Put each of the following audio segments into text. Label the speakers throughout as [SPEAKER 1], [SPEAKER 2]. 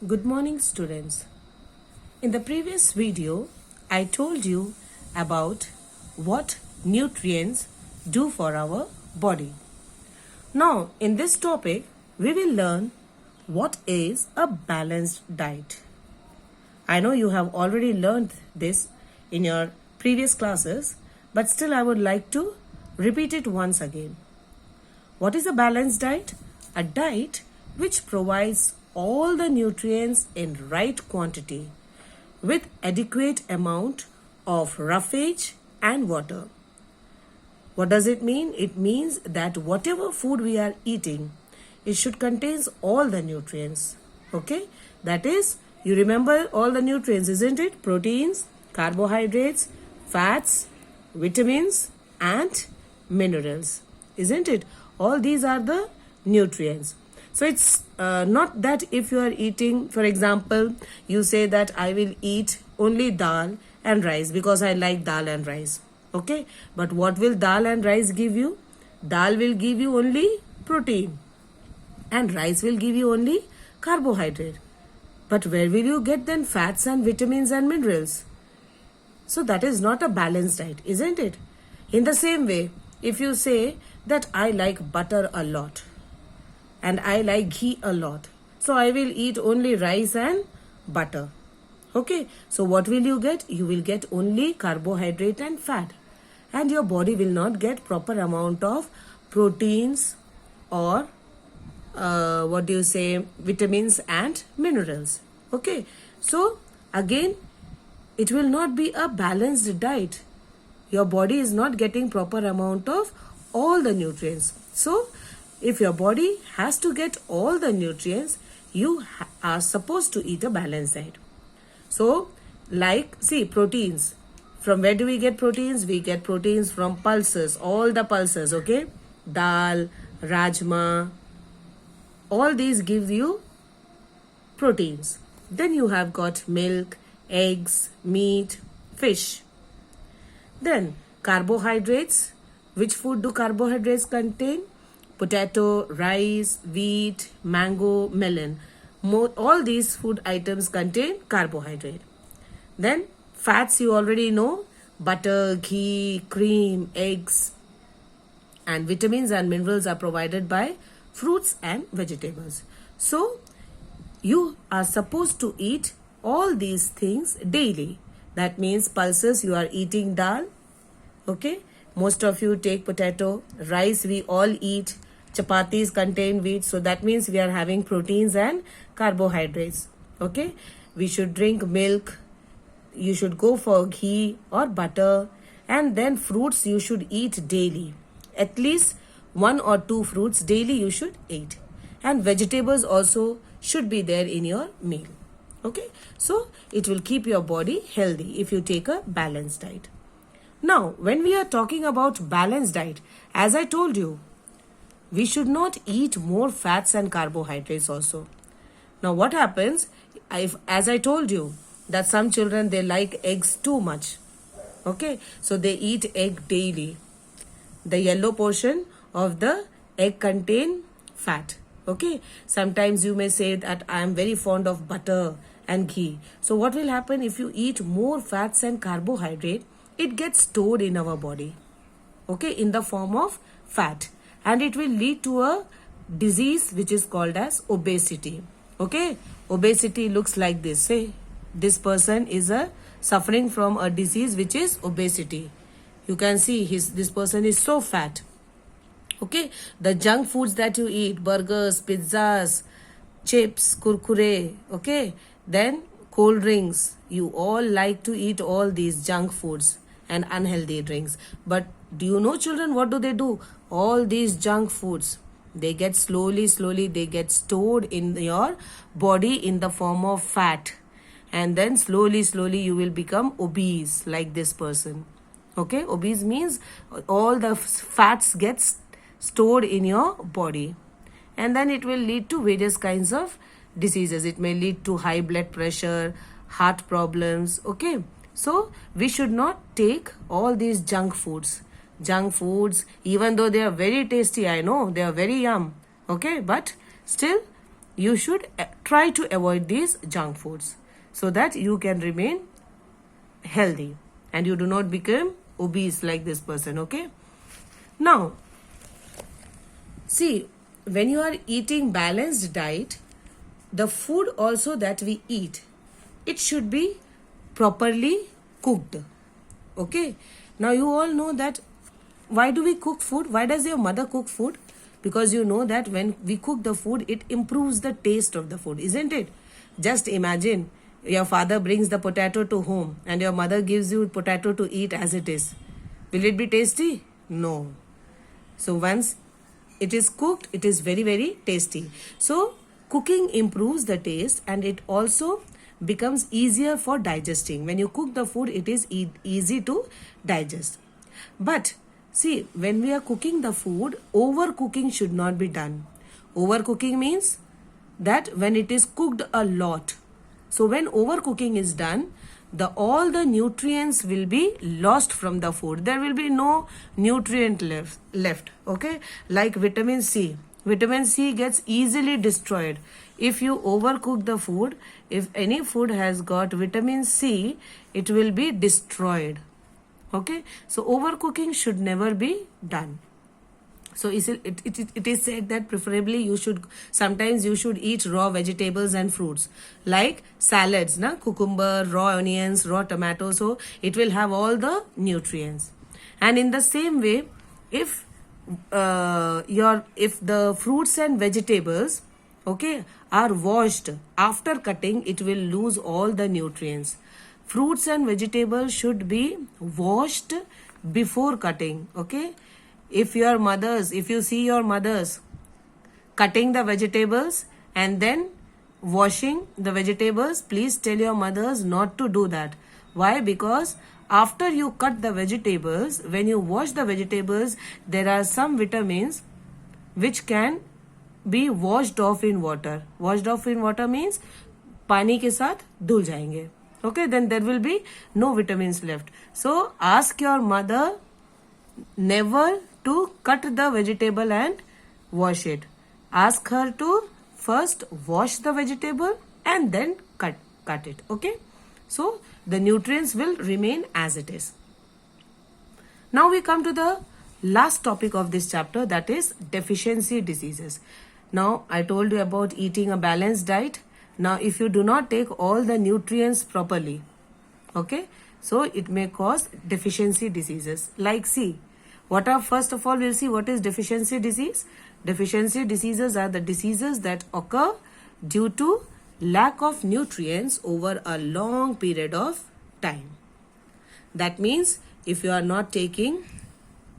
[SPEAKER 1] Good morning, students. In the previous video, I told you about what nutrients do for our body. Now, in this topic, we will learn what is a balanced diet. I know you have already learned this in your previous classes, but still I would like to repeat it once again. What is a balanced diet? A diet which provides all the nutrients in right quantity with adequate amount of roughage and water. What does it mean? It means that whatever food we are eating, it should contain all the nutrients. Okay? That is, you remember all the nutrients, isn't it? Proteins, carbohydrates, fats, vitamins and minerals. Isn't it? All these are the nutrients. So it's not that if you are eating, for example, you say that I will eat only dal and rice because I like dal and rice. Okay, but what will dal and rice give you? Dal will give you only protein and rice will give you only carbohydrate. But where will you get then fats and vitamins and minerals? So that is not a balanced diet, isn't it? In the same way, if you say that I like butter a lot and I like ghee a lot, so I will eat only rice and butter. Okay, so what will you get? You will get only carbohydrate and fat, and your body will not get proper amount of proteins or vitamins and minerals. Okay, so again, it will not be a balanced diet. Your body is not getting proper amount of all the nutrients. So if your body has to get all the nutrients, you are supposed to eat a balanced diet. So see, proteins. From where do we get proteins? We get proteins from pulses, all the pulses, okay? Dal, rajma, all these give you proteins. Then you have got milk, eggs, meat, fish. Then carbohydrates. Which food do carbohydrates contain? Potato, rice, wheat, mango, melon. All these food items contain carbohydrate. Then fats you already know. Butter, ghee, cream, eggs. And vitamins and minerals are provided by fruits and vegetables. So you are supposed to eat all these things daily. That means pulses, you are eating dal. Okay, most of you take potato. Rice we all eat. Chapatis contain wheat, so that means we are having proteins and carbohydrates. Okay, we should drink milk. You should go for ghee or butter, and then fruits you should eat daily. At least 1 or 2 fruits daily you should eat, and vegetables also should be there in your meal. Okay, so it will keep your body healthy if you take a balanced diet. Now, when we are talking about balanced diet, as I told you, we should not eat more fats and carbohydrates also. Now, what happens if, as I told you, that some children, they like eggs too much. Okay, so they eat egg daily. The yellow portion of the egg contain fat. Okay, sometimes you may say that I am very fond of butter and ghee. So what will happen if you eat more fats and carbohydrate? It gets stored in our body, okay, in the form of fat, and it will lead to a disease which is called as obesity. Okay, obesity looks like this. Say this person is suffering from a disease which is obesity. You can see this person is so fat. Okay, the junk foods that you eat, burgers, pizzas, chips, kurkure, okay, then cold drinks, you all like to eat all these junk foods and unhealthy drinks. But do you know, children, what do? All these junk foods, they get slowly they get stored in your body in the form of fat, and then slowly you will become obese like this person. Okay, obese means all the fats gets stored in your body, and then it will lead to various kinds of diseases. It may lead to high blood pressure, heart problems. Okay, so we should not take all these junk foods, even though they are very tasty. I know they are very yum. Okay, but still you should try to avoid these junk foods so that you can remain healthy and you do not become obese like this person. Okay, now see, when you are eating balanced diet, the food also that we eat, it should be properly cooked. Okay, now you all know that why do we cook food? Why does your mother cook food? Because you know that when we cook the food, it improves the taste of the food, isn't it? Just imagine your father brings the potato to home and your mother gives you potato to eat as it is. Will it be tasty? No. So once it is cooked, it is very, very tasty. So cooking improves the taste and it also becomes easier for digesting. When you cook the food, it is easy to digest. But see, when we are cooking the food, overcooking should not be done. Overcooking means that when it is cooked a lot. So when overcooking is done, all the nutrients will be lost from the food. There will be no nutrient left. Okay, like vitamin C. Vitamin C gets easily destroyed if you overcook the food. If any food has got vitamin C, it will be destroyed. Okay, so overcooking should never be done. So it is said that preferably sometimes you should eat raw vegetables and fruits like salads, cucumber, raw onions, raw tomatoes. So it will have all the nutrients. And in the same way, if the fruits and vegetables, okay, are washed after cutting, it will lose all the nutrients. Fruits and vegetables should be washed before cutting. Okay, if you see your mothers cutting the vegetables and then washing the vegetables, please tell your mothers not to do that. Why? Because after you cut the vegetables, when you wash the vegetables, there are some vitamins which can be washed off in water. Washed off in water means पानी के साथ धुल जाएंगे. Okay, then there will be no vitamins left. So ask your mother never to cut the vegetable and wash it. Ask her to first wash the vegetable and then cut it. Okay, so the nutrients will remain as it is. Now we come to the last topic of this chapter, that is deficiency diseases. Now I told you about eating a balanced diet. Now if you do not take all the nutrients properly, okay, so it may cause deficiency diseases. Like see, first of all we'll see what is deficiency disease. Deficiency diseases are the diseases that occur due to lack of nutrients over a long period of time. That means if you are not taking,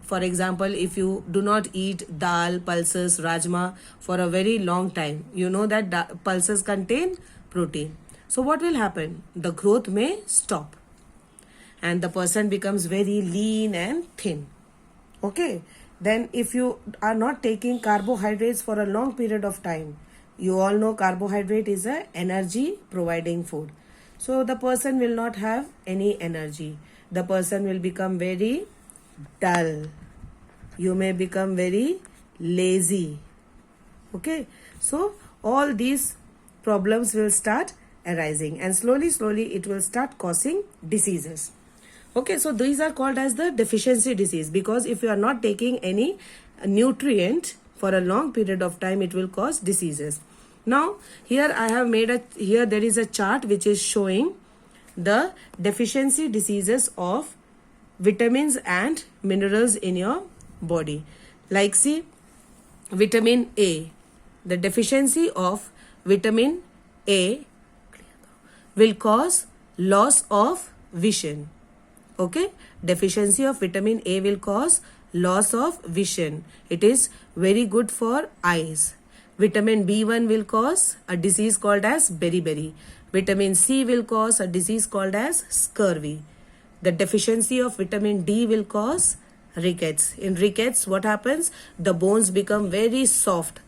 [SPEAKER 1] for example, if you do not eat dal, pulses, rajma for a very long time, you know that pulses contain protein. So what will happen? The growth may stop and the person becomes very lean and thin. Okay, then if you are not taking carbohydrates for a long period of time, you all know carbohydrate is a energy providing food. So the person will not have any energy. The person will become very dull. You may become very lazy. Okay, so all these problems will start arising and slowly it will start causing diseases. Okay, so these are called as the deficiency disease, because if you are not taking any nutrient for a long period of time, it will cause diseases. Now here I have made here there is a chart which is showing the deficiency diseases of vitamins and minerals in your body. Like see, vitamin A, the deficiency of vitamin A will cause loss of vision. Okay, deficiency of vitamin A will cause loss of vision. It is very good for eyes. Vitamin B1 will cause a disease called as beriberi. Vitamin C will cause a disease called as scurvy. The deficiency of vitamin D will cause rickets. In rickets, what happens? The bones become very soft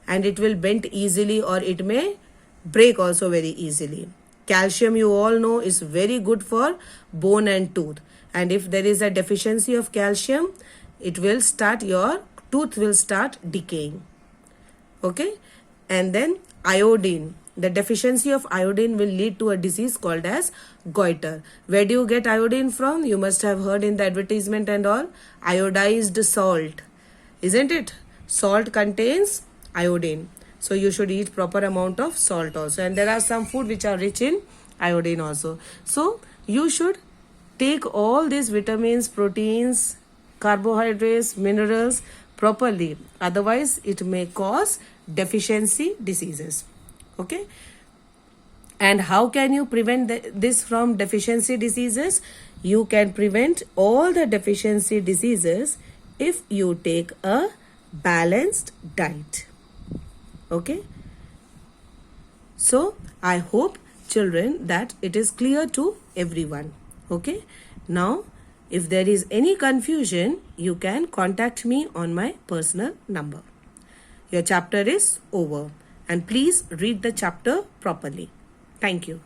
[SPEAKER 1] and it will bend easily, or it may break also very easily. Calcium, you all know, is very good for bone and tooth. And if there is a deficiency of calcium, your tooth will start decaying. Okay, and then iodine. the deficiency of iodine will lead to a disease called as goiter. Where do you get iodine from? You must have heard in the advertisement and all, iodized salt, isn't it? Salt contains iodine, so you should eat proper amount of salt also, and there are some food which are rich in iodine also. So you should take all these vitamins, proteins, carbohydrates, minerals properly, otherwise it may cause deficiency diseases. Okay, and how can you prevent this from deficiency diseases? You can prevent all the deficiency diseases if you take a balanced diet. Okay, so I hope, children, that it is clear to everyone. Okay, now if there is any confusion, you can contact me on my personal number. Your chapter is over, and please read the chapter properly. Thank you.